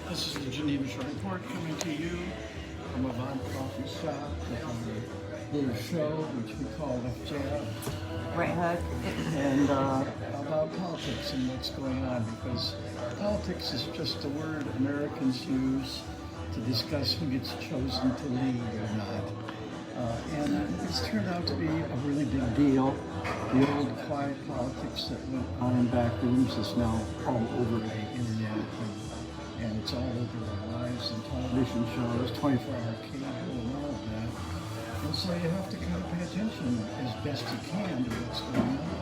This is the Geneva Shore Report coming to you from a Von Coffee shop with our little show, which we call Left Jab, Right hook. and about politics and what's going on, because politics is just a word Americans use to discuss who gets chosen to lead or not. And it's turned out to be a really big deal. The old quiet politics that went on in back rooms is now all over the internet, and it's all over our lives and television shows, 24-hour cable and all of that. And so you have to kind of pay attention as best you can to what's going on.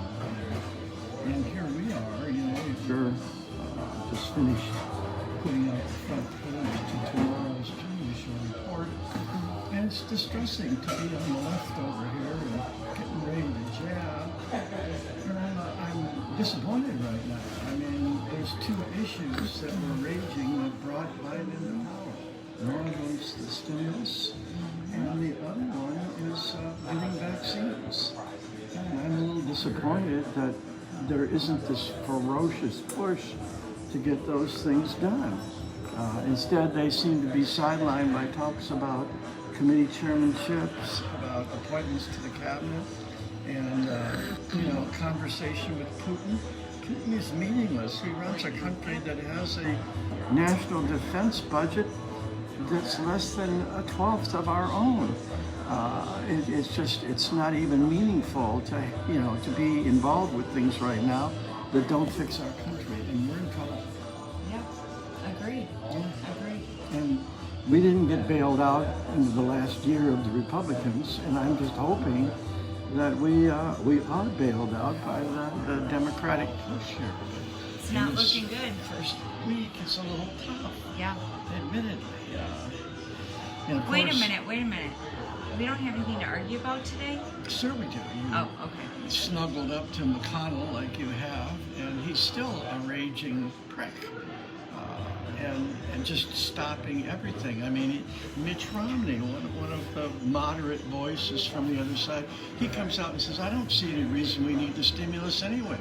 And here we are, you know, if you're just finished putting out the front page to tomorrow's Geneva Shore Report. And it's distressing to be on the left over here and getting ready to jab. And I'm disappointed right now. I mean, there's two issues that were raging that brought Biden into power. One was the stimulus, and the other one is getting vaccines. And I'm a little disappointed that there isn't this ferocious push to get those things done. Instead, they seem to be sidelined by talks about committee chairmanships, about appointments to the cabinet, and conversation with Putin. Putin is meaningless. He runs a country that has a national defense budget that's less than a 1/12 of our own. It's not even meaningful to be involved with things right now that don't fix our country, and we're in trouble. Yeah, agreed. Agreed. And we didn't get bailed out into the last year of the Republicans, and I'm just hoping that we are bailed out by the Democratic push here. It's not looking good. First week, it's a little tough, Yeah. admittedly. And of Wait a course- minute. We don't have anything to argue about today? Sure we do. You Oh, okay. snuggled up to McConnell like you have, and he's still a raging prick. And just stopping everything. I mean, Mitch Romney, one of the moderate voices from the other side, he comes out and says, I don't see any reason we need the stimulus anyway.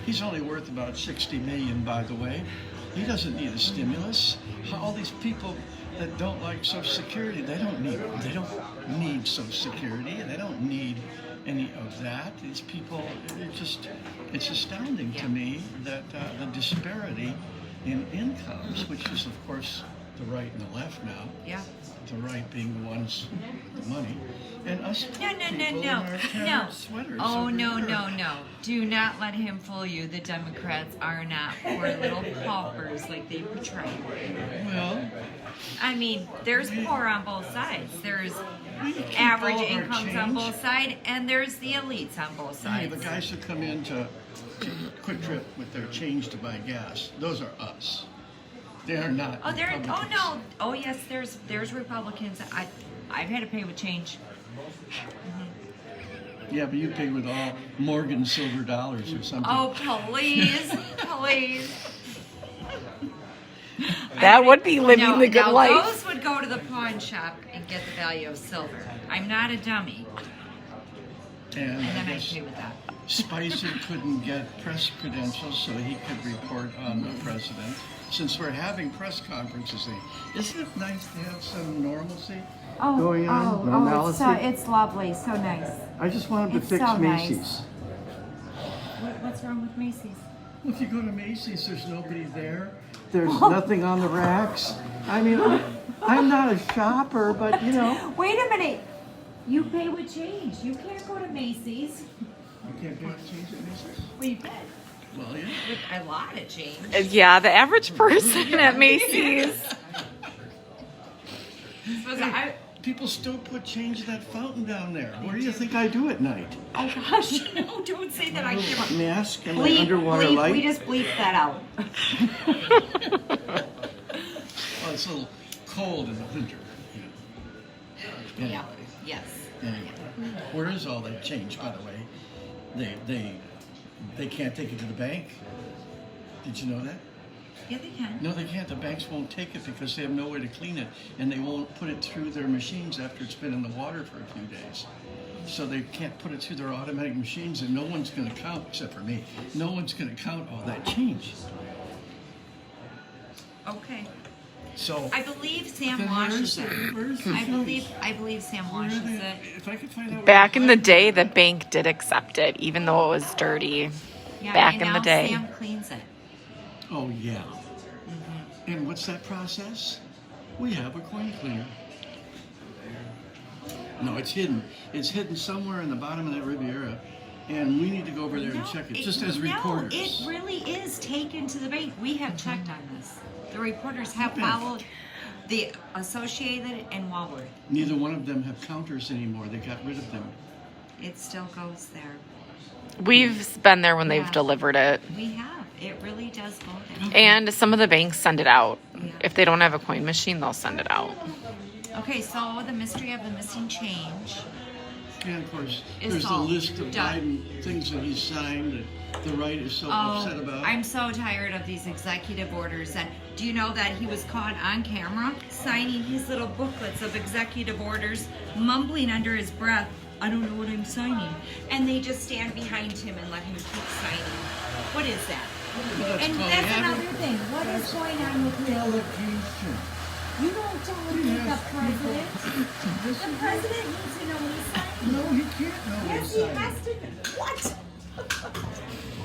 He's only worth about 60 million, by the way. He doesn't need a stimulus. All these people that don't like Social Security, they don't need Social Security. They don't need any of that. These people, it's astounding to me that the disparity in incomes, which is of course the right and the left now. Yeah. The right being the ones with the money, and us No. people in our tattered sweaters. Oh, over no. here. Do not let him fool you. The Democrats are not poor little paupers like they portray. Well, I mean, there's poor on both sides. There's we keep average all of our incomes on change. both sides, and there's the elites on both Hey, sides. the guys who come in to Quick Trip with their change to buy gas, those are us. They are not. Oh, there. Oh Republicans. no. Oh yes. There's Republicans. I've had to pay with change. Yeah, but you pay with all Morgan silver dollars or something. Oh please, please. That would be living the good now life. Those would go to the pawn shop and get the value of silver. I'm not a dummy, and and then I guess pay with that. Spicer couldn't get press credentials so he could report on the president. Since we're having press conferences, isn't it nice to have some normalcy going on? Normalcy? it's lovely, so nice. I just want him to it's fix so nice. Macy's. What's wrong with Macy's? If you go to Macy's, there's nobody there. There's nothing on the racks. I mean, I'm not a shopper, but you know. Wait a minute. You pay with change. You can't go to Macy's. You can't get change at Macy's? Well, you can. Well, yeah. With a lot of change. Yeah, the average person at Macy's. Suppose I, People still put change in that fountain down there. What do you think I do at night? oh gosh, no, don't say that. I can't. Mask and my underwater light. We just bleeped that out. Well, it's a little cold in the winter. Anyway. Yeah. Yes. Anyway, where is all that change, by the way? They can't take it to the bank. Did you know that? Yeah, they can. No, they can't. The banks won't take it because they have no way to clean it, and they won't put it through their machines after it's been in the water for a few days. So they can't put it through their automatic machines, and no one's going to count, except for me. No one's going to count all that change. Okay. So I believe Sam then washes where's it. the- where's the I believe Sam Where are washes they- it. If I could find out. Back where in the they day, hide the it. bank did accept it, even though it was dirty. Yeah, Back and in the now day. Sam cleans it. Oh yeah. And what's that process? We have a coin cleaner. No, it's hidden. It's hidden somewhere in the bottom of that Riviera, and we need to go over there and check it. Just as reporters. No, it really is taken to the bank. We have checked on this. The reporters have Okay. followed the Associated and Walworth. Neither one of them have counters anymore. They got rid of them. It still goes there. We've been there when they've Yeah. delivered it. We have. It really does go there. And some of the banks send it out. Yeah. If they don't have a coin machine, they'll send it out. Okay, so the mystery of the missing change. And of course, It's there's a all list of done. Biden things that he's signed that the right is so upset about. I'm so tired of these executive orders. And do you know that he was caught on camera signing his little booklets of executive orders, mumbling under his breath, "I don't know what I'm signing," and they just stand behind him and let him keep signing. What is that? Well, that's And called that's having- another thing. What is going on with him? Allocation. You don't delegate the president. This The is- president needs to know what he's signing. No, he can't know what Yes, he's he signing. has to. What?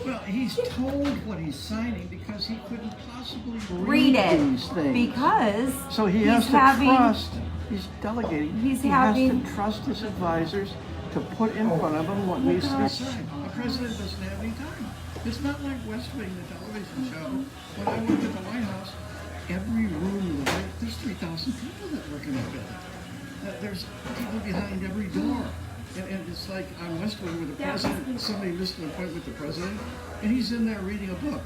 Well, he's told what he's signing because he couldn't possibly Read these it things. because So he he's has to having. trust. He's delegating. He's he having- has to trust his advisors to put in front of him what needs to be signed. The president doesn't have any time. It's not like West Wing, the television show. When I worked at the White House, every room in the White there's 3,000 people that work in that building. There's people behind every door. And it's like on West Wing with the president, somebody missed an appointment with the president, and he's in there reading a book.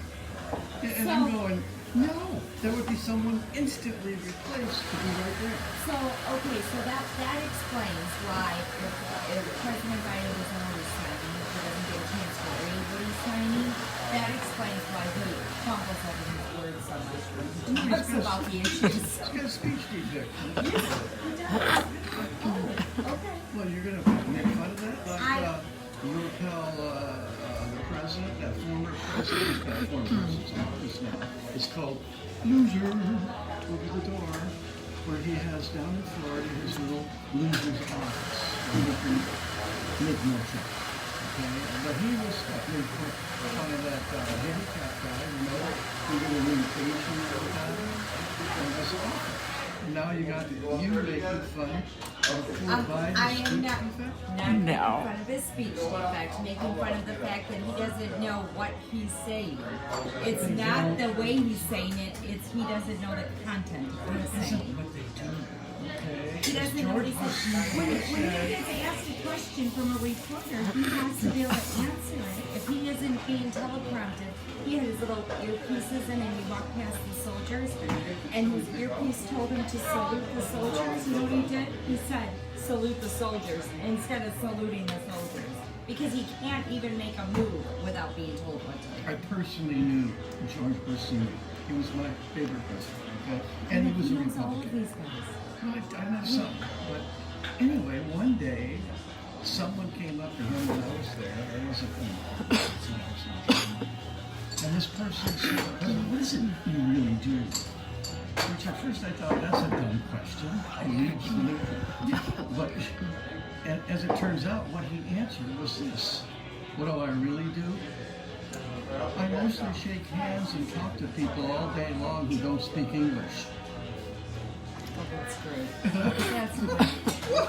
And I'm going, no, there would be someone instantly replaced to be right there. So, okay, so that explains why if President Biden doesn't know what he's signing, if he doesn't get a chance to read what he's signing, that explains why he fumbles over his words so much when he talks about the issues. He's got a speech defect. Okay. Well, you're going to make fun of that? Like, I- you'll tell the president, that former president, that former president's in office now, it's called Loser over the door, where he has down in Florida his little loser's office. Where he can make no trouble. Okay? But he was making fun of that handicap guy, you know, who did an invitation all the time. And that's awful. Now you got you making fun of poor Biden's I am speech not defect? making No. fun of his speech defect, making fun of the fact that he doesn't know what he's saying. It's not the way he's saying it, it's he doesn't know the content of what he's saying. Okay. He doesn't know what he's saying. When he gets asked a question from a reporter, he has to be able to answer it. If he isn't being teleprompted, he had his little earpieces in and he walked past the soldiers and his earpiece told him to salute the soldiers. You know what he did? He said, salute the soldiers instead of saluting the soldiers. Because he can't even make a move without being told what to do. I personally knew George Bush Sr. He was my favorite president, okay? And he was a knows all of Republican. these guys. Well, I know some. But anyway, one day, someone came up to him when I was there. I wasn't and this person said, "President, what is it you really do?" Which at first I thought, that's a dumb question. I need to. But and as it turns out, what he answered was this. What do I really do? I mostly shake hands and talk to people all day long who don't speak English. Oh, that's great. That's great.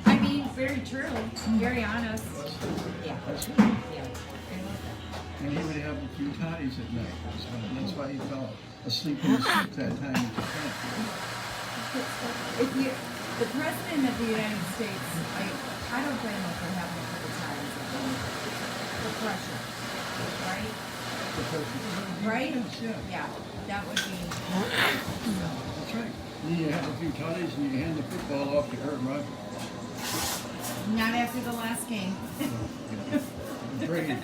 I mean, very true. Very honest. Yeah. That's right. Yeah. I love that. And he would have a few toddies at night. So that's why he fell asleep in his suit that time in Japan. If you, the president of the United States, I don't blame him for having a couple times. The pressure, right? Right? Yeah. Yeah, that would be. That's right. Then you have a few toddies and you hand the football off to Aaron Rodgers. Not after the last game. Brady.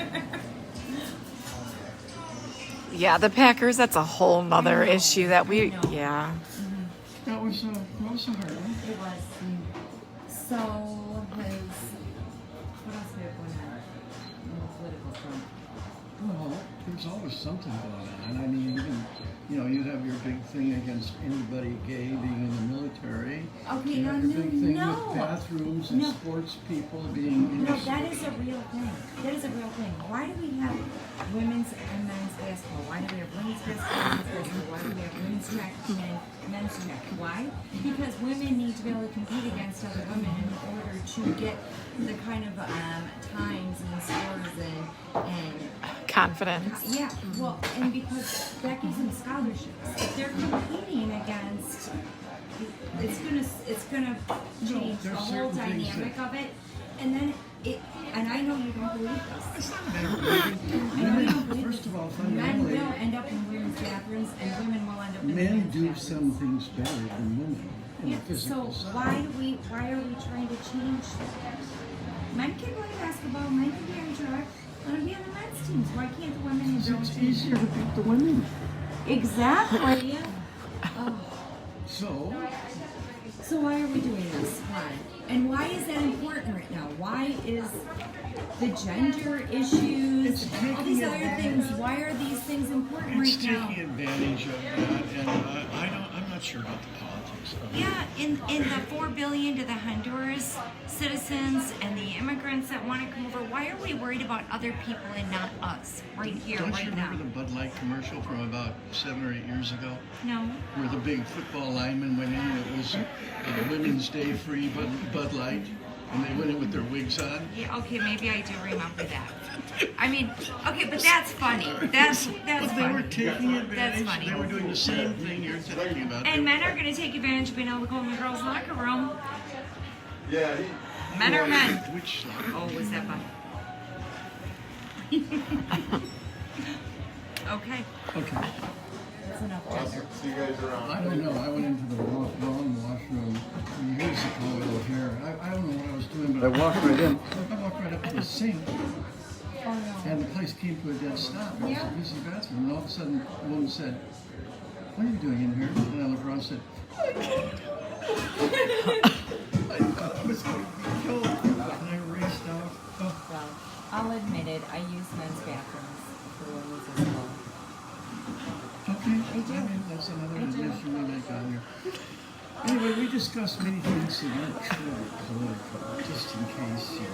Yeah, the Packers, that's a whole nother issue that we, I know. yeah. That was a hard one. It was. So his. What else we have going on in the political front? Well, there's always something going on. I mean, even, you have your big thing against anybody gay being in the military. Okay, You no, have your big thing no. with bathrooms and No. sports people being. No, that is a real thing. That is a real thing. Why do we have women's and men's basketball? Why do we have women's basketball, men's basketball? Why do we have women's track and men's track? Why? Because women need to be able to compete against other women in order to get the kind of times and scores and Confidence. yeah, well, and because that gives them scholarships. If they're competing against, it's gonna change the there's whole certain things dynamic of it, and then and I know you don't believe this. It's not a matter of believing. I know you don't believe First this. of all, Men fundamentally, will end up in women's bathrooms, and women will end up in men men's do bathrooms. some things better than women in Yeah, the physical so side. why are we trying to change that? Men can play basketball, men can be on track, let them be on the men's teams. Why can't the women and girls It's teams? easier to beat the women. Exactly. So, So why are we doing this? Why? And why is that important right now? Why is the gender issues, It's taking all these other advantage. things, why are these things important it's right now? taking advantage of that, and I'm not sure about the politics of it. Yeah, in the 4 billion to the Honduras citizens and the immigrants that want to come over, why are we worried about other people and not us right here, Don't you right now? remember the Bud Light commercial from about 7 or 8 years ago? No. Where the big football lineman went in, and it was Women's Day free Bud Light, and they went in with their wigs on. Yeah, okay, maybe I do remember that. I mean, okay, but that's funny. That's But they were funny. taking advantage. funny. They were doing the same thing you're talking about. And men are going to take advantage of being able to go in the girls' locker room. Men are men. Which Oh, was that fun? Okay. Okay. That's enough gender. See you guys around. I don't know. I went into the wrong washroom years ago with here. I don't know what I was doing, but I walked right in. I walked right up to the sink, Oh no. and the place came to a dead stop. It was Yeah. a busy bathroom, and all of a sudden, a woman said, "What are you doing in here?" And I looked around and said, I thought I was going to be killed. And I raced out. Oh. Well, I'll admit it, I use men's bathrooms for women's as well. Okay. I do. mean, that's another I do. admission we make on here. Anyway, we discussed many things that aren't true political, just in case you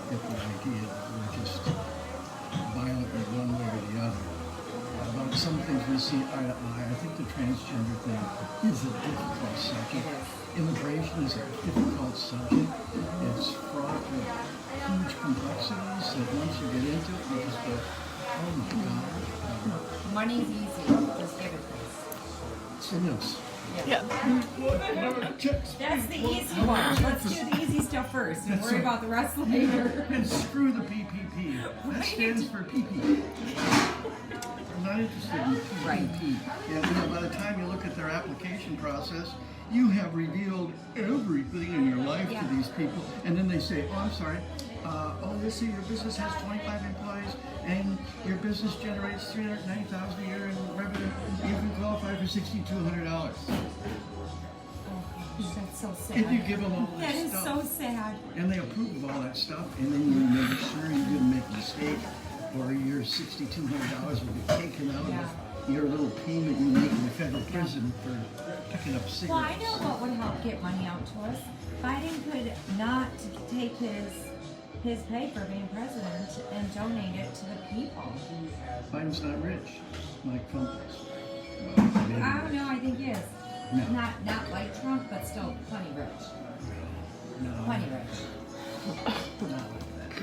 get the idea that we're just violently one way or the other. About some things we see eye to eye. I think the transgender thing is a difficult subject. It is. Immigration is a difficult subject. It's fraught with huge complexities that once you get into it, you just go, oh my God. Money's easy, just give it to us. So yes. Yeah. That's the easy one. Let's do the easy stuff first and worry about the rest later. And screw the PPP. That stands for PP. I'm not interested in PPP. Right. And by the time you look at their application process, you have revealed everything in your life Yeah. to these people, and then they say, "Oh, I'm sorry. Let's see, your business has 25 employees, and your business generates $390,000 a year in revenue. You can qualify for $6,200." That's so sad. If you give them all That this is stuff, so sad. and they approve of all that stuff, and then you make sure you didn't make a mistake, or your $6,200 will be taken out Yeah. of your little payment you make in the federal prison for picking up cigarettes. Well, I know what would help get money out to us. Biden could not take his pay for being president and donate it to the people. Biden's not rich, like Trump is. I don't know, I think he is. No. Not like Trump, but still plenty rich. No, Plenty rich. not like that.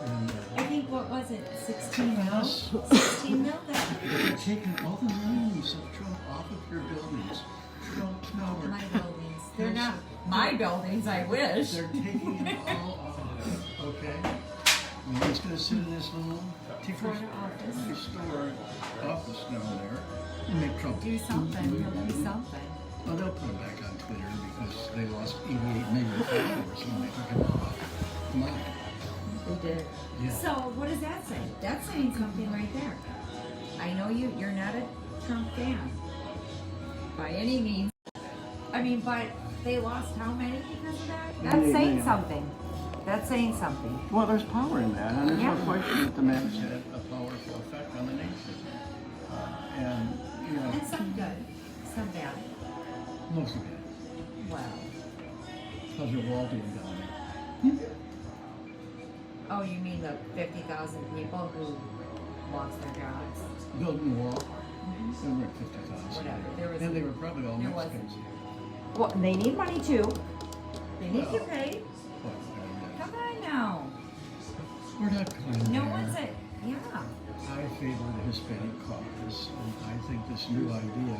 And, I think, what was it, 16 mil? Yes. 16 mil? That, they're taking all the names of Trump off of your buildings. Trump Tower. my buildings. They're not my buildings, I wish. They're taking it all off. Okay? And he's going to sit in his little Florida office. store office down there and make Trump Do something, he'll do something. Well, they'll put him back on Twitter because they lost 88 million followers when they took him off. Come on. They did. Yeah. So what does that say? That's saying something right there. I know you're not a Trump fan by any means. I mean, but they lost how many because of that? That's saying something. That's saying something. Well, there's power in that, and there's Yeah. no question that the man's had a powerful effect on the nation. And, you know, And some good, some bad. most of it. Wow. How's your wall doing down there? Oh, you mean the 50,000 people who lost their jobs? Building the wall? There weren't 50,000. Whatever. There was- And they were probably all there Mexicans. Well, they need money too. They need to get paid. Well, Come on now. we're not going No there. one's a, yeah. I favor the Hispanic caucus, and I think this new idea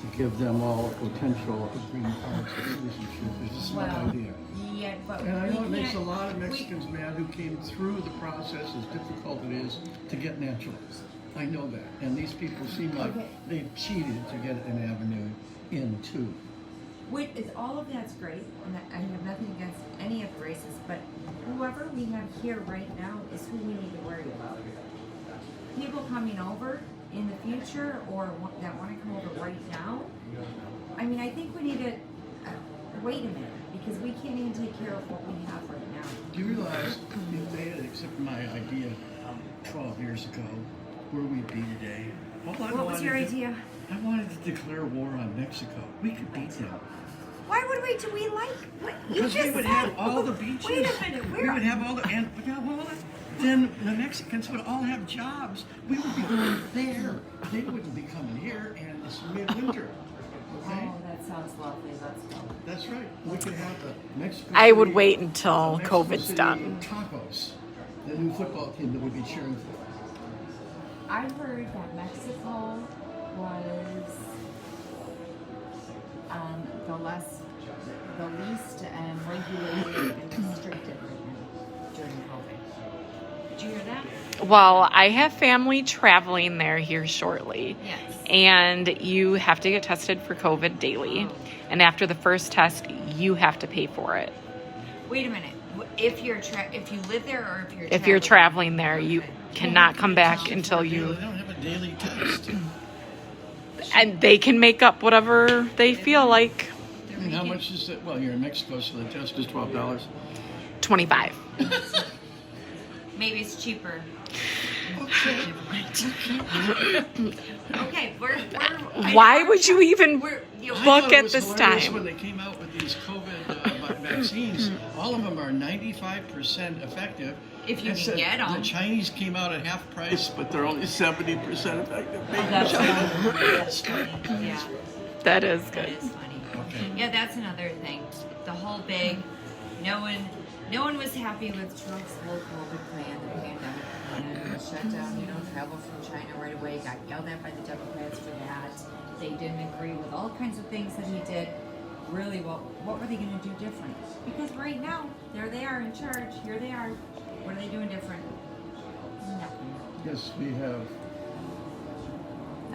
to give them all potential of green cards of citizenship is a smart Well, idea. yeah, but And I we know it makes a can't- lot of we- Mexicans mad who came through the process, as difficult it is to get naturalized. I know that. And these people seem like Okay. they've cheated to get an avenue in too. Wait, is all of that's great, and I have nothing against any of the races, but whoever we have here right now is who we need to worry about. People coming over in the future or that want to come over right now, I mean, I think we need to wait a minute because we can't even take care of what we have right now. Do you realize if they had accepted my idea 12 years ago, where we'd be today? All I What was your wanted to- idea? I wanted to declare war on Mexico. We could beat them. Why would we do we like? What, you Because just we would said, have all the beaches. Wait a minute, We where? would have all the, and we got all that. Then the Mexicans would all have jobs. We would be going there. They wouldn't be coming here, and it's midwinter. Okay? Oh, that sounds lovely. Let's go. That's right. We could have the Mexico I would City- wait until the Mexico COVID's City done. Tacos, the new football team that we'd be cheering for. I heard that Mexico was the least regulated and restricted right now during COVID. Did you hear that? Well, I have family traveling there here shortly. Yes. And you have to get tested for COVID daily. And after the first test, you have to pay for it. Wait a minute. If you're if you live there or If you're traveling there, you cannot come back until They you. don't have a daily test. And they can make up whatever they feel like. And how much is it? Well, you're in Mexico, so the test is $12. 25. Maybe it's cheaper. Okay. Okay, we're Why would you even we're you I book thought it at was this hilarious time? when they came out with these COVID vaccines. All of them are 95% effective. If you It can said get 'em. The Chinese came out at half price, but they're only 70% effective. Made in That's China. that's funny. Yeah, That is that good. is funny. Okay. Yeah, that's another thing. The whole big, no one was happy with Trump's whole COVID plan, the pandemic plan, the shutdown. Travel from China right away. Got yelled at by the Democrats for that. They didn't agree with all kinds of things that he did. Really, well, what were they going to do different? Because right now, there they are in charge. Here they are. What are they doing different? Nothing. Yes, we have.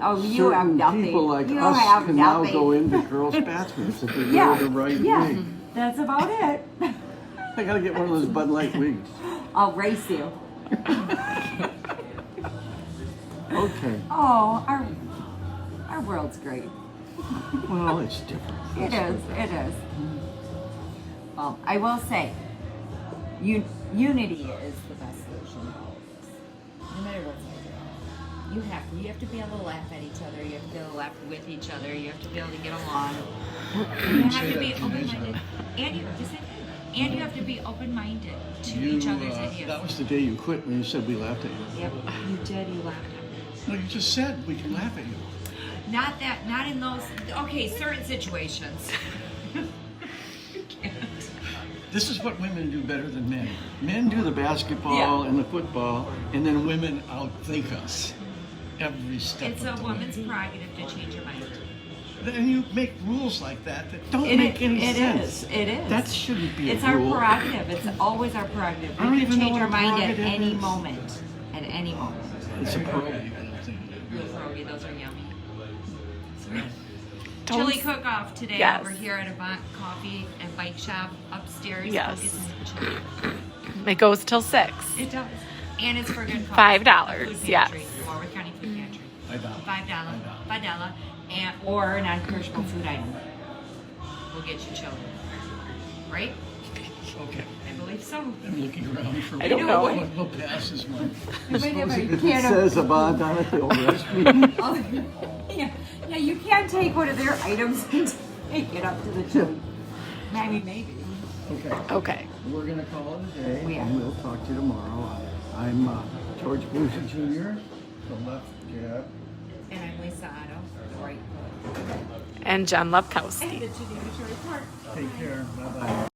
Oh, you have Certain nothing. people like you us have can nothing. now go into girls' bathrooms if they Yeah, wear the right yeah. wig. That's about it. I gotta get one of those Bud Light wigs. I'll race you. Okay. Oh, our world's great. Well, it's different. It is. It is. Well, I will say, unity is the best solution always. No matter what's happening. You have to be able to laugh at each other. You have to be able to laugh with each other. You have to be able to get along. You have to be open-minded, and you have to be open-minded to each other's ideas. That was the day you quit when you said we laughed at you. Yep, you did. You laughed at me. No, you just said we can laugh at you. Not in those. Okay, certain situations. This is what women do better than men. Men do the basketball and the football, and then women outthink us every step It's of a the woman's way. prerogative to change her mind. Then you make rules like that don't make any sense. It is. That shouldn't be It's a our rule. prerogative. It's always our prerogative. I don't We can even know change what our a mind at prerogative any is. moment. At any moment. It's a pierogi, I don't think. Real pierogi, those are yummy. Don't- Chili cook-off today Yes. over here at Avant Coffee and Bike Shop upstairs. Yes. Focus on chili. It goes till 6. It does. And it's for good cause. $5, The food yes. pantry, Warwick County Food Pantry. $5. $5. And, or a non-perishable food item. We'll get you children. Right? Okay. I believe so. I'm looking around for I don't know. what passes my. If it says a bond on it, they'll arrest me. Yeah, you can't take one of their items and take it up to the church. Maybe. Okay. Okay. We're gonna call it a day, Yeah. and we'll talk to you tomorrow. I'm George Boozy Jr., the left jab. And I'm Lisa Otto, right. And Jen Lepkowski. The Geneva Report. Take care. Bye bye.